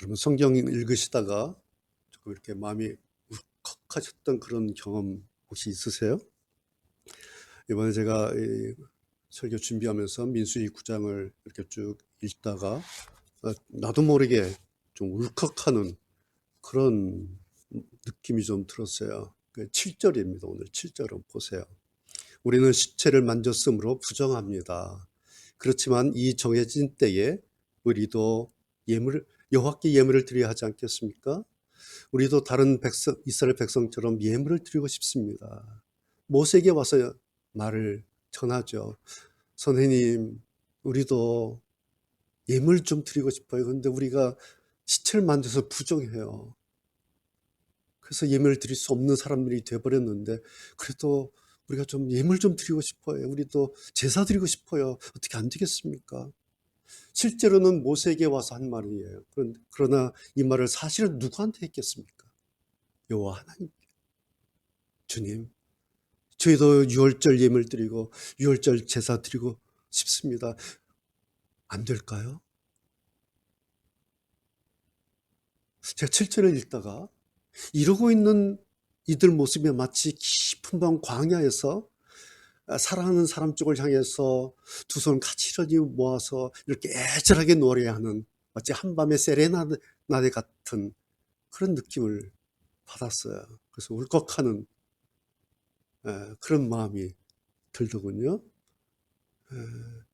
여러분 성경 읽으시다가 조금 이렇게 마음이 울컥하셨던 그런 경험 혹시 있으세요? 이번에 제가 이 설교 준비하면서 민수기 9장을 이렇게 쭉 읽다가 나도 모르게 좀 울컥하는 그런 느낌이 좀 들었어요. 7절입니다. 오늘 7절을 보세요. 우리는 시체를 만졌으므로 부정합니다. 그렇지만 이 정해진 때에 우리도 여호와께 예물을 드려야 하지 않겠습니까? 우리도 다른 이스라엘 백성처럼 예물을 드리고 싶습니다. 모세에게 와서 말을 전하죠. 선생님, 우리도 예물 좀 드리고 싶어요. 그런데 우리가 시체를 만져서 부정해요. 그래서 예물을 드릴 수 없는 사람들이 되어버렸는데, 그래도 우리가 좀 예물 좀 드리고 싶어요. 우리도 제사 드리고 싶어요. 어떻게 안 되겠습니까? 실제로는 모세에게 와서 한 말이에요. 그러나 이 말을 사실은 누구한테 했겠습니까? 여호와 하나님. 주님, 저희도 유월절 예물 드리고 유월절 제사 드리고 싶습니다. 안 될까요? 제가 7절을 읽다가 이러고 있는 이들 모습이 마치 깊은 밤 광야에서 사랑하는 사람 쪽을 향해서 두 손 가지런히 모아서 이렇게 애절하게 노래하는 마치 한밤의 세레나데 같은 그런 느낌을 받았어요. 그래서 울컥하는 그런 마음이 들더군요.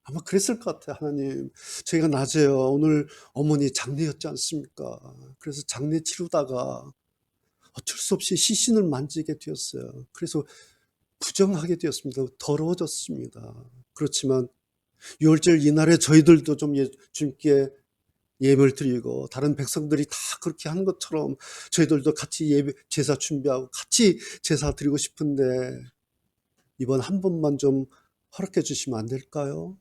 아마 그랬을 것 같아요. 하나님, 저희가 낮에요. 오늘 어머니 장례였지 않습니까? 그래서 장례 치르다가 어쩔 수 없이 시신을 만지게 되었어요. 그래서 부정하게 되었습니다. 더러워졌습니다. 그렇지만 유월절 이날에 저희들도 좀 주님께 예배를 드리고 다른 백성들이 다 그렇게 하는 것처럼 저희들도 같이 예배 제사 준비하고 같이 제사 드리고 싶은데 이번 한 번만 좀 허락해 주시면 안 될까요?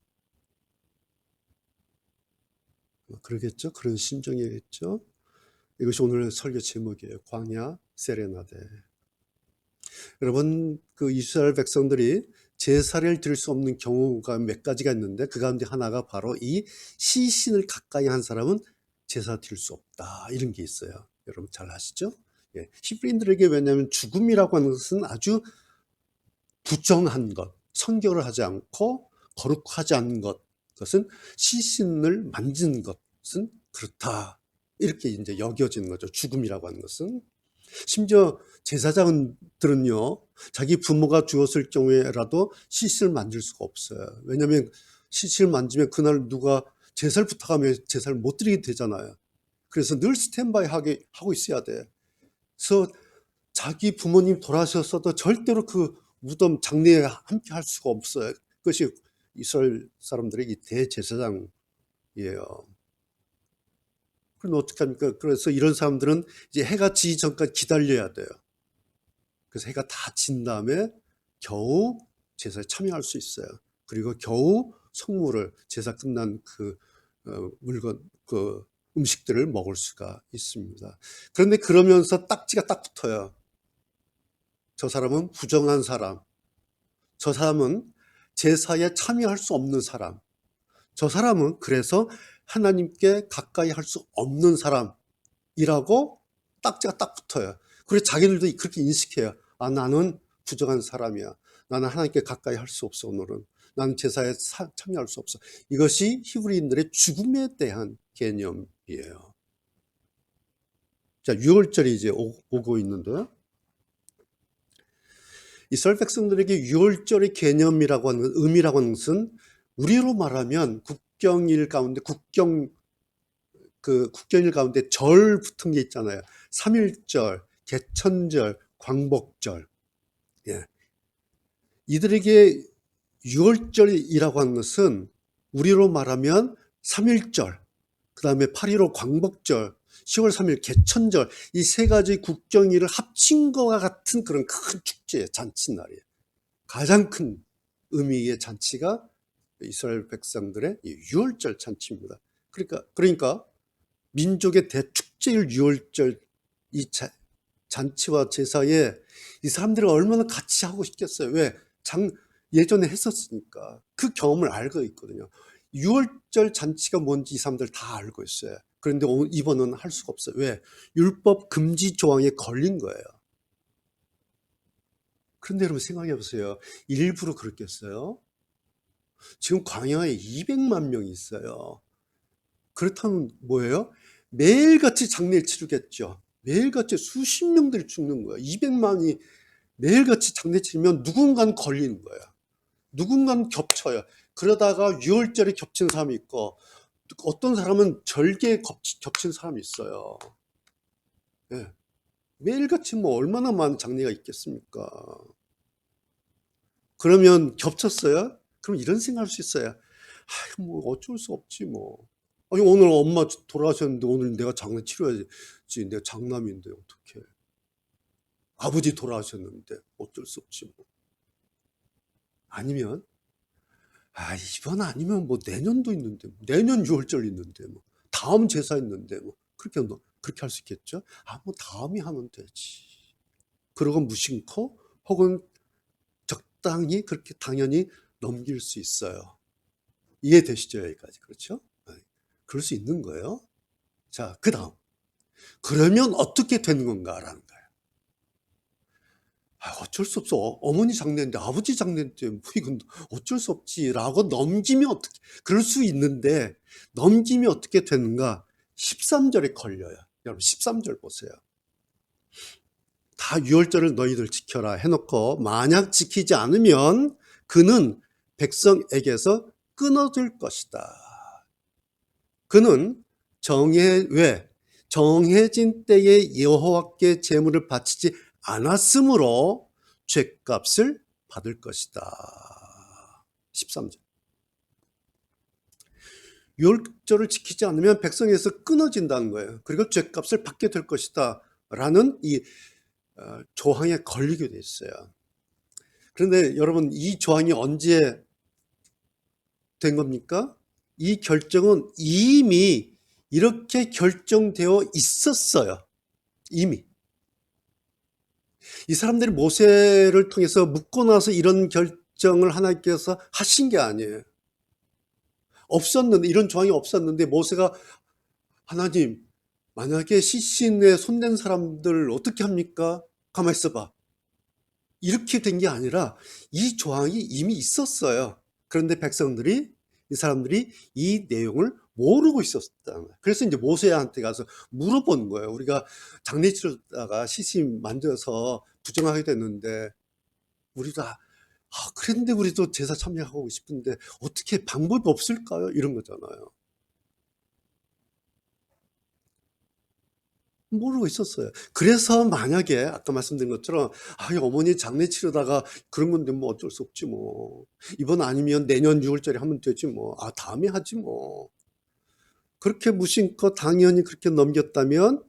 그러겠죠? 그런 심정이겠죠? 이것이 오늘 설교 제목이에요. 광야 세레나데. 여러분, 그 이스라엘 백성들이 제사를 드릴 수 없는 경우가 몇 가지가 있는데 그 가운데 하나가 바로 이 시신을 가까이 한 사람은 제사 드릴 수 없다. 이런 게 있어요. 여러분 잘 아시죠? 예. 히브리인들에게 왜냐하면 죽음이라고 하는 것은 아주 부정한 것, 성결을 하지 않고 거룩하지 않은 것, 그것은 시신을 만진 것은 그렇다. 이렇게 이제 여겨지는 거죠. 죽음이라고 하는 것은. 심지어 제사장들은요, 자기 부모가 죽었을 경우에라도 시신을 만질 수가 없어요. 왜냐하면 시신을 만지면 그날 누가 제사를 부탁하면 제사를 못 드리게 되잖아요. 그래서 늘 스탠바이 하고 있어야 돼. 그래서 자기 부모님 돌아가셨어도 절대로 그 무덤 장례에 함께 할 수가 없어요. 그것이 이스라엘 사람들의 이 대제사장이에요. 그럼 어떻게 합니까? 그래서 이런 사람들은 이제 해가 지기 전까지 기다려야 돼요. 그래서 해가 다 진 다음에 겨우 제사에 참여할 수 있어요. 그리고 겨우 성물을 제사 끝난 그 물건, 그 음식들을 먹을 수가 있습니다. 그런데 그러면서 딱지가 딱 붙어요. 저 사람은 부정한 사람, 저 사람은 제사에 참여할 수 없는 사람, 저 사람은 그래서 하나님께 가까이 할 수 없는 사람이라고 딱지가 딱 붙어요. 그래서 자기들도 그렇게 인식해요. 아, 나는 부정한 사람이야. 나는 하나님께 가까이 할 수 없어, 오늘은. 나는 제사에 참여할 수 없어. 이것이 히브리인들의 죽음에 대한 개념이에요. 자, 유월절이 이제 오고 있는데요. 이스라엘 백성들에게 유월절의 개념이라고 하는, 의미라고 하는 것은 우리로 말하면 국경일 가운데, 국경일 가운데 절 붙은 게 있잖아요. 3.1절, 개천절, 광복절. 예. 이들에게 유월절이라고 하는 것은 우리로 말하면 3.1절, 그 다음에 8.15 광복절, 10월 3일 개천절, 이 세 가지 국경일을 합친 것과 같은 그런 큰 축제, 잔치날이에요. 가장 큰 의미의 잔치가 이스라엘 백성들의 유월절 잔치입니다. 그러니까 민족의 대축제일 유월절 이 잔치와 제사에 이 사람들이 얼마나 같이 하고 싶겠어요. 왜? 예전에 했었으니까 그 경험을 알고 있거든요. 유월절 잔치가 뭔지 이 사람들 다 알고 있어요. 그런데 이번은 할 수가 없어요. 왜? 율법 금지 조항에 걸린 거예요. 그런데 여러분 생각해 보세요. 일부러 그렇겠어요? 지금 광야에 200만 명이 있어요. 그렇다면 뭐예요? 매일같이 장례를 치르겠죠. 매일같이 수십 명들이 죽는 거예요. 200만이 매일같이 장례 치르면 누군가는 걸리는 거예요. 누군가는 겹쳐요. 그러다가 유월절에 겹친 사람이 있고 어떤 사람은 절개에 겹친 사람이 있어요. 예. 매일같이 뭐 얼마나 많은 장례가 있겠습니까? 그러면 겹쳤어요? 그럼 이런 생각할 수 있어요. 아, 뭐 어쩔 수 없지 뭐. 아니 오늘 엄마 돌아가셨는데 오늘 내가 장례 치러야지. 내가 장남인데 어떡해. 아버지 돌아가셨는데 어쩔 수 없지 뭐. 아니면 이번 아니면 뭐 내년도 있는데 내년 유월절 있는데 뭐 다음 제사 있는데 뭐 그렇게 할 수 있겠죠? 뭐 다음에 하면 되지. 그러고 무심코 혹은 적당히 그렇게 당연히 넘길 수 있어요. 이해되시죠? 여기까지. 그렇죠? 그럴 수 있는 거예요. 자, 그 다음. 그러면 어떻게 되는 건가라는 거예요. 어쩔 수 없어. 어머니 장례인데 아버지 장례인데 뭐 이건 어쩔 수 없지라고 넘기면 어떻게, 그럴 수 있는데 넘기면 어떻게 되는가? 13절에 걸려요. 여러분 13절 보세요. 다 유월절을 너희들 지켜라 해놓고 만약 지키지 않으면 그는 백성에게서 끊어질 것이다. 그는 정해진 때에 여호와께 제물을 바치지 않았으므로 죗값을 받을 것이다. 13절. 유월절을 지키지 않으면 백성에서 끊어진다는 거예요. 그리고 죗값을 받게 될 것이다 라는 이 조항에 걸리게 돼 있어요. 그런데 여러분 이 조항이 언제 된 겁니까? 이 결정은 이미 이렇게 결정되어 있었어요. 이미. 이 사람들이 모세를 통해서 묻고 나서 이런 결정을 하나님께서 하신 게 아니에요. 없었는데, 이런 조항이 없었는데 모세가 하나님 만약에 시신에 손댄 사람들 어떻게 합니까? 가만히 있어봐. 이렇게 된 게 아니라 이 조항이 이미 있었어요. 그런데 이 사람들이 이 내용을 모르고 있었다는 거예요. 그래서 이제 모세한테 가서 물어본 거예요. 우리가 장례 치르다가 시신 만져서 부정하게 됐는데 우리도 그랬는데 우리도 제사 참여하고 싶은데 어떻게 방법이 없을까요? 이런 거잖아요. 모르고 있었어요. 그래서 만약에 아까 말씀드린 것처럼 어머니 장례 치르다가 그런 건데 뭐 어쩔 수 없지 뭐. 이번 아니면 내년 6월절에 하면 되지 뭐. 다음에 하지 뭐. 그렇게 무심코 당연히 그렇게 넘겼다면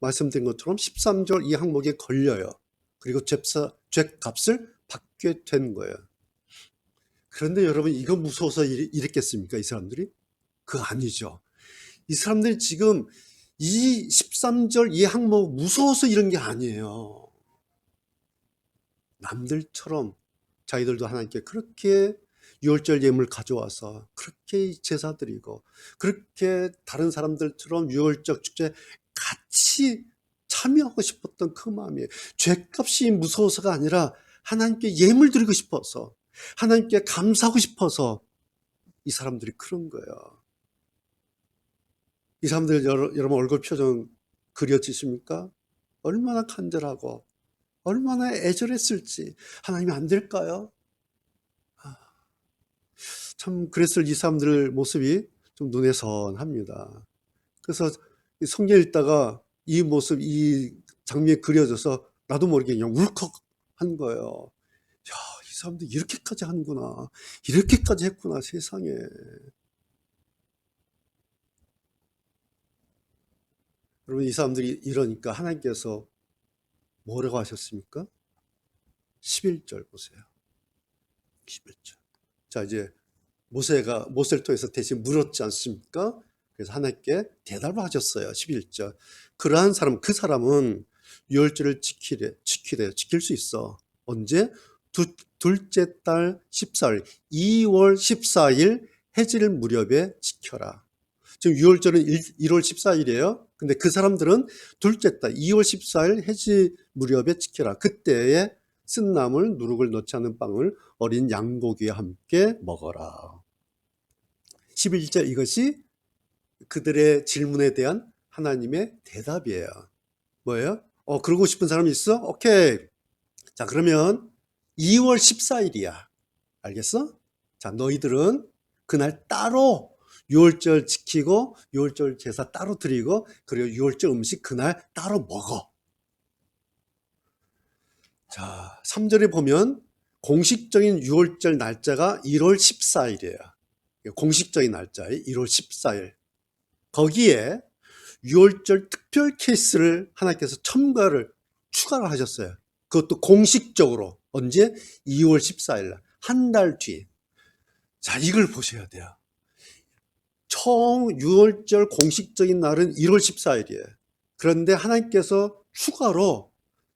말씀드린 것처럼 13절 이 항목에 걸려요. 그리고 죗값을 받게 된 거예요. 그런데 여러분 이거 무서워서 이랬겠습니까? 이 사람들이? 그거 아니죠. 이 사람들이 지금 이 13절 이 항목 무서워서 이런 게 아니에요. 남들처럼 자기들도 하나님께 그렇게 유월절 예물 가져와서 그렇게 제사 드리고 그렇게 다른 사람들처럼 유월절 축제 같이 참여하고 싶었던 그 마음이에요. 죗값이 무서워서가 아니라 하나님께 예물 드리고 싶어서 하나님께 감사하고 싶어서 이 사람들이 그런 거예요. 이 사람들 여러분 얼굴 표정 그려지십니까? 얼마나 간절하고 얼마나 애절했을지. 하나님이 안 될까요? 참 그랬을 이 사람들 모습이 좀 눈에 선합니다. 그래서 성경 읽다가 이 모습, 이 장면이 그려져서 나도 모르게 그냥 울컥한 거예요. 이 사람들 이렇게까지 하는구나. 이렇게까지 했구나, 세상에. 여러분, 이 사람들이 이러니까 하나님께서 뭐라고 하셨습니까? 11절 보세요. 11절. 자, 이제 모세를 통해서 대신 물었지 않습니까? 그래서 하나님께 대답을 하셨어요. 11절. 그러한 사람, 그 사람은 유월절을 지킬 수 있어. 언제? 둘째 달 14일, 2월 14일 해질 무렵에 지켜라. 지금 유월절은 1월 14일이에요. 근데 그 사람들은 둘째 달 2월 14일 해질 무렵에 지켜라. 그때에 쓴 나물, 누룩을 넣지 않은 빵을 어린 양고기와 함께 먹어라. 11절 이것이 그들의 질문에 대한 하나님의 대답이에요. 뭐예요? 그러고 싶은 사람이 있어? 오케이. 자, 그러면 2월 14일이야. 알겠어? 자, 너희들은 그날 따로 유월절 지키고 유월절 제사 따로 드리고 그리고 유월절 음식 그날 따로 먹어. 자, 3절에 보면 공식적인 유월절 날짜가 1월 14일이에요. 공식적인 날짜에 1월 14일. 거기에 유월절 특별 케이스를 하나님께서 추가를 하셨어요. 그것도 공식적으로. 언제? 2월 14일 날. 한 달 뒤. 자, 이걸 보셔야 돼요. 처음 유월절 공식적인 날은 1월 14일이에요. 그런데 하나님께서 추가로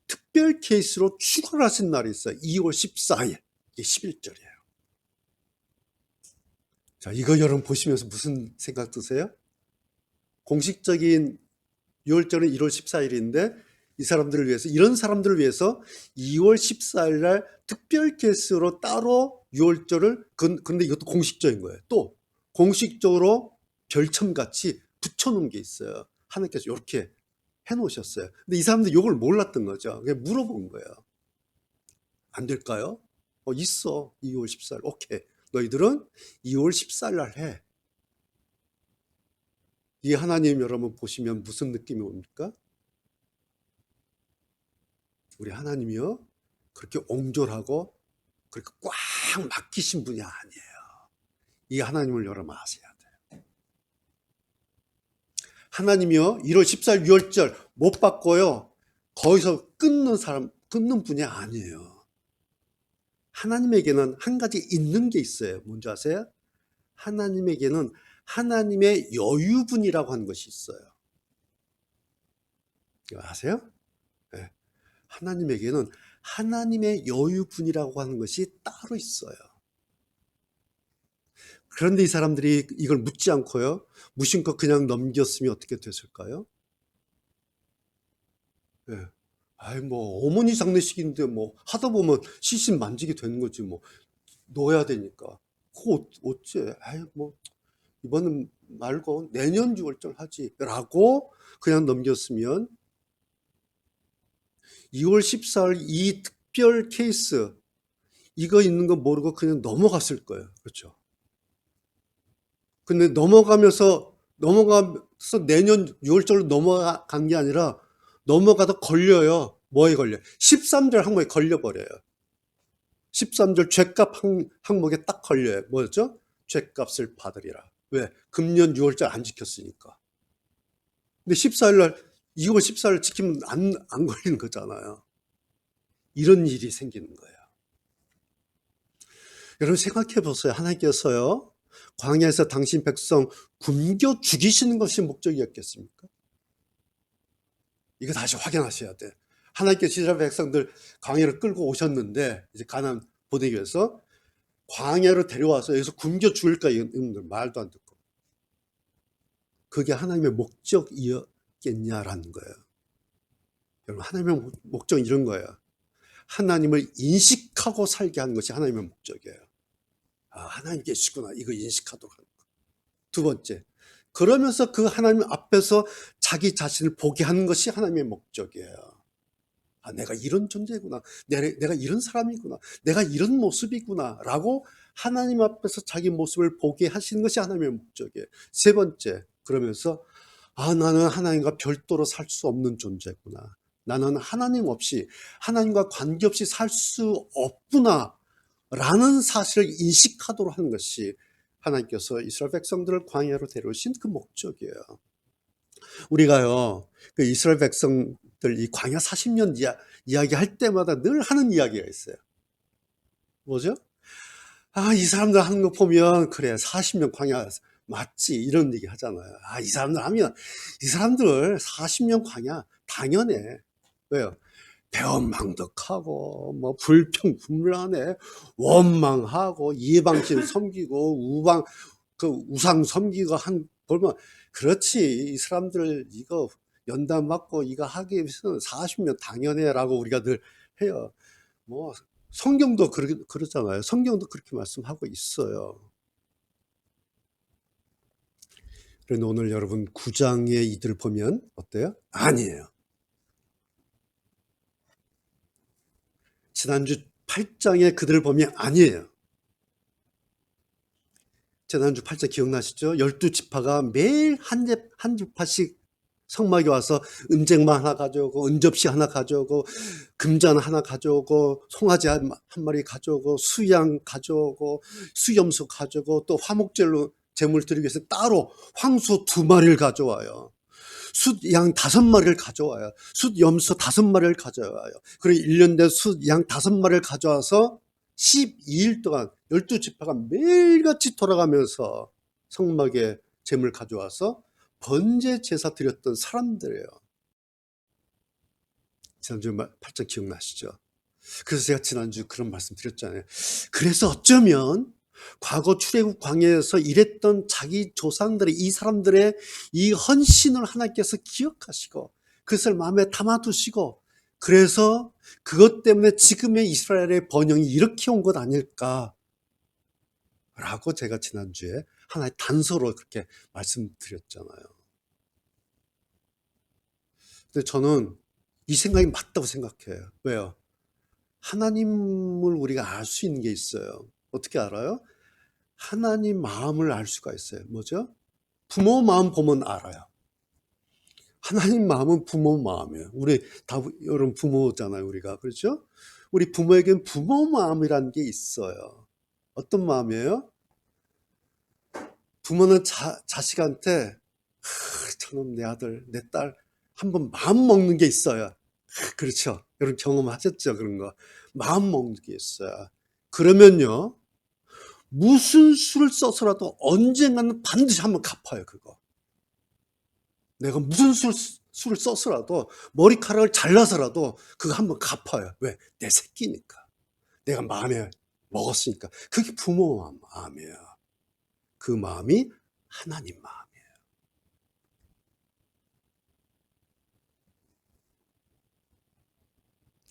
특별 케이스로 추가를 하신 날이 있어요. 2월 14일. 이게 11절이에요. 자, 이거 여러분 보시면서 무슨 생각 드세요? 공식적인 유월절은 1월 14일인데 이 사람들을 위해서, 이런 사람들을 위해서 2월 14일 날 특별 케이스로 따로 유월절을, 근데 이것도 공식적인 거예요. 또 공식적으로 별첨같이 붙여놓은 게 있어요. 하나님께서 이렇게 해놓으셨어요. 근데 이 사람들 이걸 몰랐던 거죠. 그냥 물어본 거예요. 안 될까요? 있어. 2월 14일. 오케이. 너희들은 2월 14일 날 해. 이 하나님 여러분 보시면 무슨 느낌이 옵니까? 우리 하나님이요, 그렇게 옹졸하고 그렇게 꽉 막히신 분이 아니에요. 이 하나님을 여러분 아셔야 돼요. 하나님이요, 1월 14일 유월절 못 바꿔요. 거기서 끊는 분이 아니에요. 하나님에게는 한 가지 있는 게 있어요. 뭔지 아세요? 하나님에게는 하나님의 여유분이라고 하는 것이 있어요. 이거 아세요? 네. 하나님에게는 하나님의 여유분이라고 하는 것이 따로 있어요. 그런데 이 사람들이 이걸 묻지 않고요, 무심코 그냥 넘겼으면 어떻게 됐을까요? 네. 어머니 장례식인데 하다 보면 시신 만지게 되는 거지, 넣어야 되니까. 그거 어째, 이번은 말고 내년 6월절 하지. 라고 그냥 넘겼으면 2월 14일 이 특별 케이스, 이거 있는 거 모르고 그냥 넘어갔을 거예요. 그렇죠? 근데 넘어가서 내년 6월절로 넘어간 게 아니라 넘어가다 걸려요. 뭐에 걸려요? 13절 항목에 걸려버려요. 13절 죄값 항목에 딱 걸려요. 뭐였죠? 죄값을 받으리라. 왜? 금년 6월절 안 지켰으니까. 근데 14일날 2월 14일 지키면 안 걸리는 거잖아요. 이런 일이 생기는 거예요. 여러분 생각해 보세요. 하나님께서요, 광야에서 당신 백성 굶겨 죽이시는 것이 목적이었겠습니까? 이거 다시 확인하셔야 돼. 하나님께서 이스라엘 백성들 광야를 끌고 오셨는데, 이제 가나안 보내기 위해서 광야로 데려와서 여기서 굶겨 죽일까? 이런 말도 안 듣고. 그게 하나님의 목적이었겠냐라는 거예요. 여러분, 하나님의 목적은 이런 거예요. 하나님을 인식하고 살게 하는 것이 하나님의 목적이에요. 하나님 계시구나, 이거 인식하도록 하는 거. 두 번째, 그러면서 그 하나님 앞에서 자기 자신을 보게 하는 것이 하나님의 목적이에요. 내가 이런 존재구나, 내가 이런 사람이구나, 내가 이런 모습이구나 라고 하나님 앞에서 자기 모습을 보게 하시는 것이 하나님의 목적이에요. 세 번째, 그러면서 나는 하나님과 별도로 살 수 없는 존재구나, 나는 하나님 없이, 하나님과 관계없이 살 수 없구나 라는 사실을 인식하도록 하는 것이 하나님께서 이스라엘 백성들을 광야로 데려오신 그 목적이에요. 우리가요, 그 이스라엘 백성들 이 광야 40년 이야기할 때마다 늘 하는 이야기가 있어요. 뭐죠? 이 사람들 하는 거 보면 그래, 40년 광야 맞지, 이런 얘기 하잖아요. 이 사람들 하면, 이 사람들 40년 광야 당연해. 왜요? 배은망덕하고 불평불만해, 원망하고 이방신 섬기고 그 우상 섬기가 한 보면 그렇지 이 사람들 이거 연단 맞고 이거 하기 위해서는 40년 당연해라고 우리가 늘 해요. 뭐 성경도 그러잖아요. 성경도 그렇게 말씀하고 있어요. 그런데 오늘 여러분 9장의 이들 보면 어때요? 아니에요. 지난주 8장의 그들 보면 아니에요. 지난주 8장 기억나시죠? 12지파가 매일 한 지파씩 성막에 와서 은쟁반 하나 가져오고 은접시 하나 가져오고 금잔 하나 가져오고 송아지 한 마리 가져오고 수양 가져오고 수염소 가져오고 또 화목제로 제물 드리기 위해서 따로 황소 2마리를 가져와요. 숫양 5마리를 가져와요. 숫염소 5마리를 가져와요. 그리고 1년 된 숫양 5마리를 가져와서 12일 동안 12지파가 매일같이 돌아가면서 성막에 제물 가져와서 번제 제사 드렸던 사람들이에요. 지난주 8장 기억나시죠? 그래서 제가 지난주 그런 말씀 드렸잖아요. 그래서 어쩌면 과거 출애굽 광야에서 일했던 자기 조상들의 이 사람들의 이 헌신을 하나님께서 기억하시고 그것을 마음에 담아두시고 그래서 그것 때문에 지금의 이스라엘의 번영이 이렇게 온 것 아닐까라고 제가 지난주에 하나의 단서로 그렇게 말씀드렸잖아요. 근데 저는 이 생각이 맞다고 생각해요. 왜요? 하나님을 우리가 알 수 있는 게 있어요. 어떻게 알아요? 하나님 마음을 알 수가 있어요. 뭐죠? 부모 마음 보면 알아요. 하나님 마음은 부모 마음이에요. 우리 다 여러분 부모잖아요, 우리가. 그렇죠? 우리 부모에겐 부모 마음이라는 게 있어요. 어떤 마음이에요? 부모는 자식한테 저놈 내 아들, 내 딸 한번 마음 먹는 게 있어요. 그렇죠? 여러분 경험하셨죠? 그런 거. 마음 먹는 게 있어요. 그러면요. 무슨 수를 써서라도 언젠가는 반드시 한번 갚아요, 그거. 내가 무슨 수를 써서라도 머리카락을 잘라서라도 그거 한번 갚아요. 왜? 내 새끼니까. 내가 마음에 먹었으니까. 그게 부모 마음이에요. 그 마음이 하나님 마음이에요.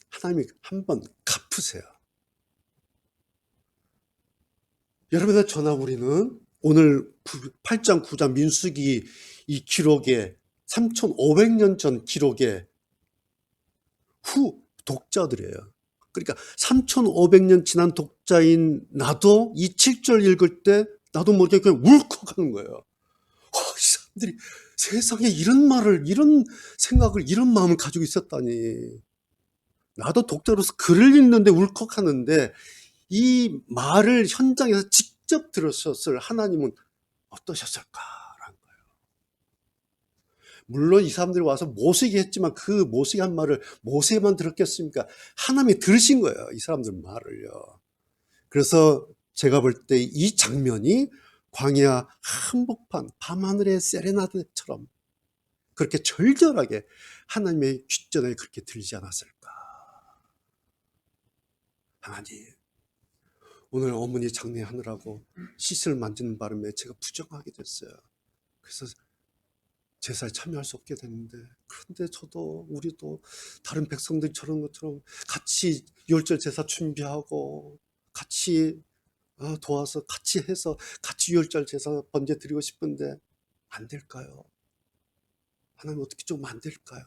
하나님이 한번 갚으세요. 여러분들 저나 우리는 오늘 8장 9장 민수기 이 기록에 3500년 전 기록에 후 독자들이에요. 그러니까 3500년 지난 독자인 나도 이 7절 읽을 때 나도 모르게 그냥 울컥하는 거예요. 이 사람들이 세상에 이런 말을, 이런 생각을, 이런 마음을 가지고 있었다니. 나도 독자로서 글을 읽는데 울컥하는데 이 말을 현장에서 직접 들으셨을 하나님은 어떠셨을까라는 거예요. 물론 이 사람들이 와서 모세에게 했지만 그 모세가 한 말을 모세만 들었겠습니까? 하나님이 들으신 거예요. 이 사람들 말을요. 그래서 제가 볼 때 이 장면이 광야 한복판 밤하늘의 세레나데처럼 그렇게 절절하게 하나님의 귓전에 그렇게 들리지 않았을까. 하나님, 오늘 어머니 장례하느라고 시신을 만지는 바람에 제가 부정하게 됐어요. 그래서 제사에 참여할 수 없게 됐는데, 그런데 저도 우리도 다른 백성들처럼 것처럼 같이 유월절 제사 준비하고 같이 도와서 같이 해서 같이 유월절 제사 번제 드리고 싶은데 안 될까요? 하나님 어떻게 좀 안 될까요?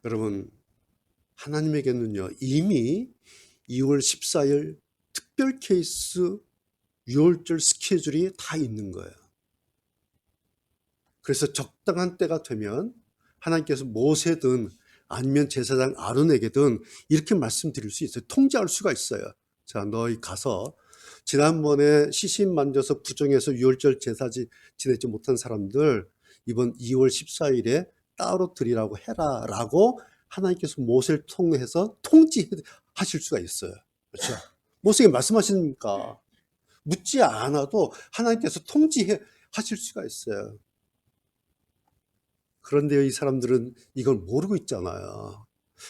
여러분, 하나님에게는요 이미 2월 14일 특별 케이스 유월절 스케줄이 다 있는 거예요. 그래서 적당한 때가 되면 하나님께서 모세든 아니면 제사장 아론에게든 이렇게 말씀드릴 수 있어요. 통제할 수가 있어요. 자, 너희 가서 지난번에 시신 만져서 부정해서 유월절 제사 지내지 못한 사람들 이번 2월 14일에 따로 드리라고 해라 라고 하나님께서 모세를 통해서 통지하실 수가 있어요. 그렇죠? 모세에게 말씀하시니까 묻지 않아도 하나님께서 통지하실 수가 있어요. 그런데 이 사람들은 이걸 모르고 있잖아요.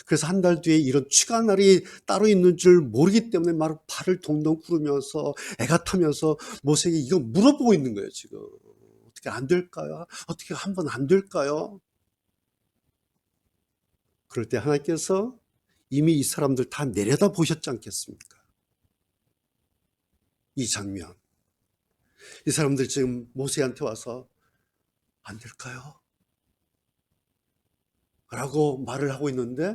그래서 한 달 뒤에 이런 취가날이 따로 있는 줄 모르기 때문에 막 발을 동동 구르면서 애가 타면서 모세에게 이거 물어보고 있는 거예요. 지금 어떻게 안 될까요? 어떻게 한번 안 될까요? 그럴 때 하나님께서 이미 이 사람들 다 내려다 보셨지 않겠습니까? 이 장면. 이 사람들 지금 모세한테 와서 안 될까요? 라고 말을 하고 있는데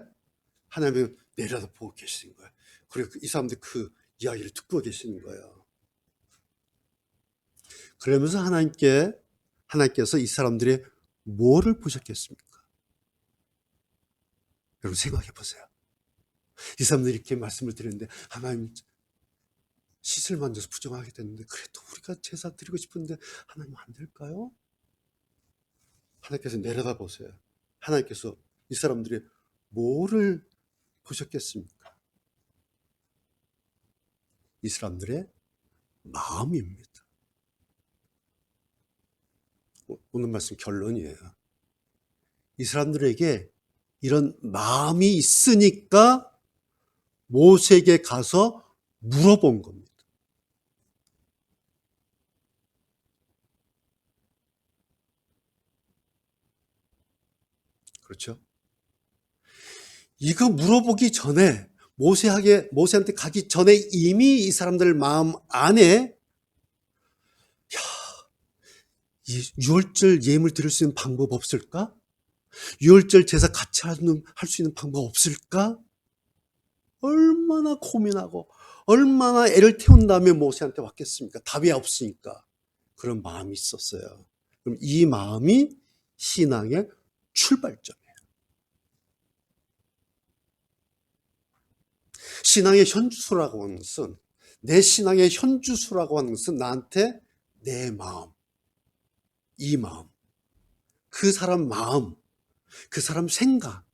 하나님은 내려다 보고 계시는 거예요. 그리고 이 사람들 그 이야기를 듣고 계시는 거예요. 그러면서 하나님께서 이 사람들의 뭐를 보셨겠습니까? 여러분 생각해 보세요. 이 사람들이 이렇게 말씀을 드렸는데 하나님 씻을 만져서 부정하게 됐는데 그래도 우리가 제사 드리고 싶은데 하나님 안 될까요? 하나님께서 내려다 보세요. 하나님께서 이 사람들의 뭐를 보셨겠습니까? 이 사람들의 마음입니다. 오늘 말씀 결론이에요. 이 사람들에게 이런 마음이 있으니까 모세에게 가서 물어본 겁니다. 그렇죠? 이거 물어보기 전에 모세한테 가기 전에 이미 이 사람들 마음 안에 이 유월절 예물 드릴 수 있는 방법 없을까? 유월절 제사 같이 할 수 있는 방법 없을까? 얼마나 고민하고 얼마나 애를 태운 다음에 모세한테 왔겠습니까? 답이 없으니까. 그런 마음이 있었어요. 그럼 이 마음이 신앙의 출발점이에요. 신앙의 현주소라고 하는 것은, 내 신앙의 현주소라고 하는 것은 나한테 내 마음, 이 마음, 그 사람 마음, 그 사람 생각,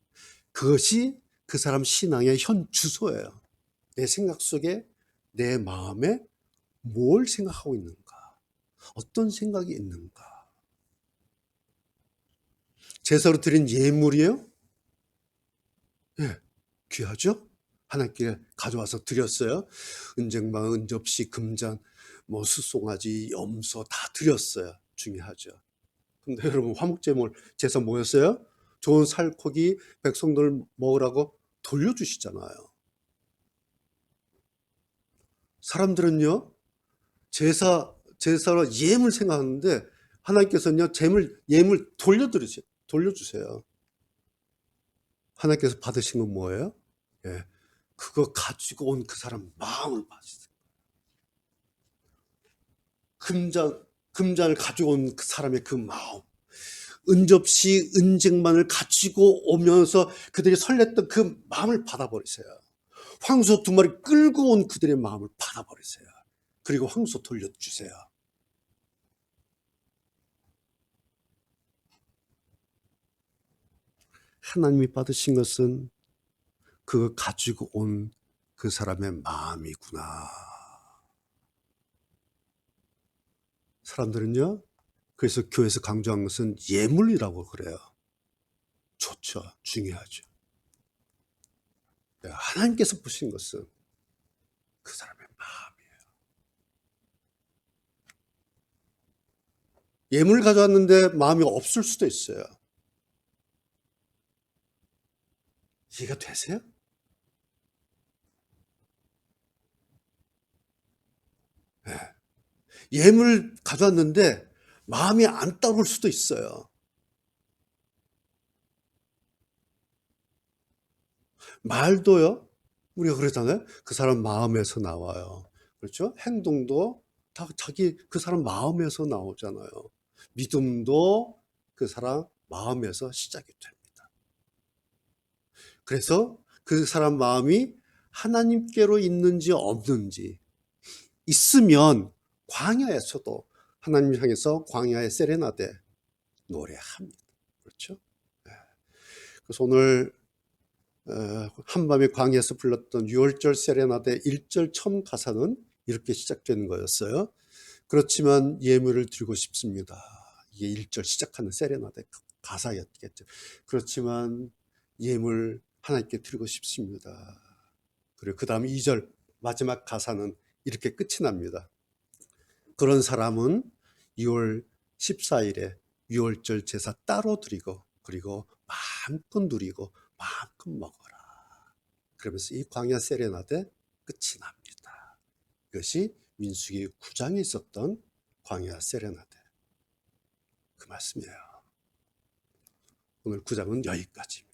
그것이 그 사람 신앙의 현주소예요. 내 생각 속에 내 마음에 뭘 생각하고 있는가, 어떤 생각이 있는가. 제사로 드린 예물이에요? 예, 귀하죠? 하나님께 가져와서 드렸어요. 은쟁반, 은접시, 금잔, 뭐 수송아지, 염소 다 드렸어요. 중요하죠. 근데 여러분 화목제물 제사 뭐였어요? 좋은 살코기 백성들 먹으라고 돌려주시잖아요. 사람들은요 제사로 예물 생각하는데 하나님께서는요 예물 돌려주세요. 하나님께서 받으신 건 뭐예요? 예, 그거 가지고 온 그 사람 마음을 받으세요. 금잔을 가지고 온 그 사람의 그 마음, 은접시 은쟁반을 가지고 오면서 그들이 설렜던 그 마음을 받아버리세요. 황소 2마리 끌고 온 그들의 마음을 받아버리세요. 그리고 황소 돌려주세요. 하나님이 받으신 것은 그거 가지고 온 그 사람의 마음이구나. 사람들은요, 그래서 교회에서 강조한 것은 예물이라고 그래요. 좋죠. 중요하죠. 하나님께서 보신 것은 그 사람의 마음이에요. 예물 가져왔는데 마음이 없을 수도 있어요. 이해가 되세요? 네. 예물 가져왔는데 마음이 안 따라올 수도 있어요. 말도요, 우리가 그러잖아요. 그 사람 마음에서 나와요. 그렇죠? 행동도 다 그 사람 마음에서 나오잖아요. 믿음도 그 사람 마음에서 시작이 됩니다. 그래서 그 사람 마음이 하나님께로 있는지 없는지, 있으면 광야에서도 하나님 향해서 광야의 세레나데 노래합니다. 그렇죠? 그래서 오늘 한밤의 광야에서 불렀던 6월절 세레나데 1절 처음 가사는 이렇게 시작되는 거였어요. 그렇지만 예물을 드리고 싶습니다. 이게 1절 시작하는 세레나데 가사였겠죠. 그렇지만 예물 하나님께 드리고 싶습니다. 그리고 그 다음 2절 마지막 가사는 이렇게 끝이 납니다. 그런 사람은 6월 14일에 유월절 제사 따로 드리고 그리고 마음껏 누리고 마음껏 먹어라. 그러면서 이 광야 세레나데 끝이 납니다. 이것이 민수기 9장에 있었던 광야 세레나데 그 말씀이에요. 오늘 9장은 여기까지입니다.